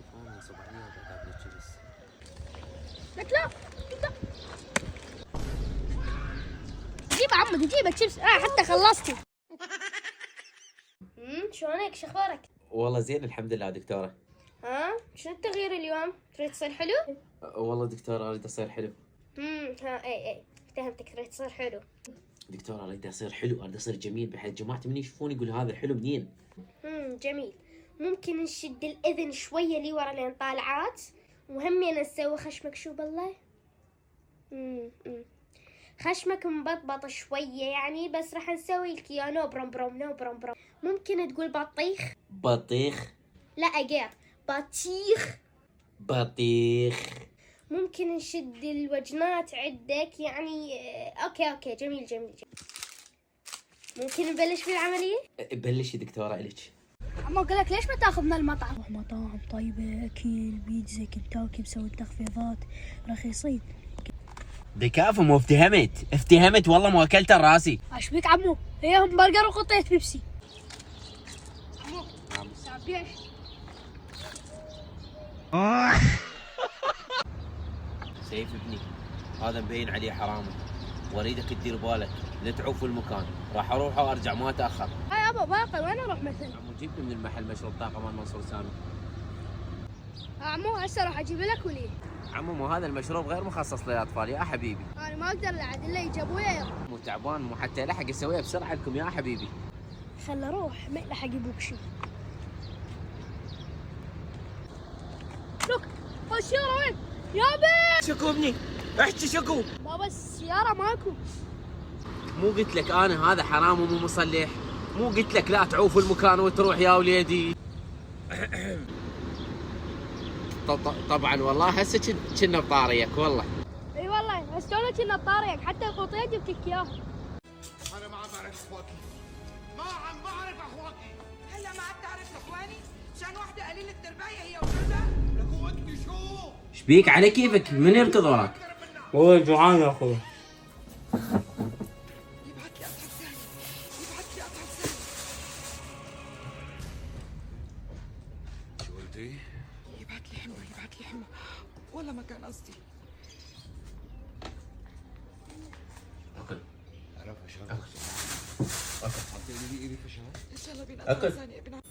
التليفون وانصب عليه وبعد اكل الشيبس. قلت لا جيب عمو جيب الشيبس. حتى خلصته. شلونك؟ شو اخبارك؟ والله زين الحمد لله دكتورة. شنو التغيير اليوم؟ تريد تصير حلو؟ والله دكتورة اريد اصير حلو. اي فهمتك، تريد تصير حلو. دكتورة اريد اصير حلو، اريد اصير جميل بحيث جماعتي من يشوفوني يقولوا هذا الحلو منين. جميل. ممكن نشد الاذن شويه لي ورا لين طالعات، وهمين نسوي خشمك شو بالله. خشمك مبطبط شويه يعني، بس راح نسوي لك اياه نو برم برم نو برم برم. ممكن تقول بطيخ. بطيخ. لا غير بطيخ. بطيخ. ممكن نشد الوجنات عندك يعني. اوكي جميل جميل جميل. ممكن نبلش بالعمليه؟ بلشي دكتورة الك. عمو قال لك ليش ما تاخذ من المطعم؟ روح مطاعم طيبه، اكل بيتزا كنتاكي مسوي تخفيضات رخيصين. بكافي مو افتهمت والله مو اكلت راسي. ايش بيك عمو؟ هي همبرجر وقطعه بيبسي. عمو سابيش. سيف ابني هذا مبين عليه حرامي، واريدك تدير بالك لا تعوف المكان، راح اروح وارجع ما اتاخر. هاي ابا باقي وين اروح مثلا؟ عمو جيب من المحل مشروب طاقه مال منصور سامي. عمو هسه راح اجيب لك وليه؟ عمو مو هذا المشروب غير مخصص للاطفال يا حبيبي. انا ما اقدر لعد الا يجي ابويا. مو تعبان مو حتى لحق يسويها بسرعه لكم يا حبيبي. خل اروح ما لحق يبوك شيء. لوك السيارة وين؟ يابا شكو ابني احكي شكو. بابا السيارة ماكو. مو قلت لك انا هذا حرام ومو مصلح؟ مو قلت لك لا تعوف المكان وتروح يا وليدي؟ طبعا والله هسه كنا بطاريك والله. اي والله بس شلون كنا بطاريك، حتى القطيه جبت لك اياها. انا ما عم بعرف اخواتي، ما عم بعرف اخواتي. هلا ما عم تعرف اخواني؟ مشان وحده قليله التربايه هي وجوزها؟ لكو انت شو؟ شبيك على كيفك من يركض وراك؟ هو جوعان يا اخوي. يبعث لي اطعم ثاني، يبعث لي اطعم ثاني. شو قلتي؟ يبعث لي حمى، يبعث لي حمى، والله ما كان قصدي. اكل. انا فشلت. حطيني بايدي فشلت. ان شاء الله بينا اطعم ثاني ابن عم.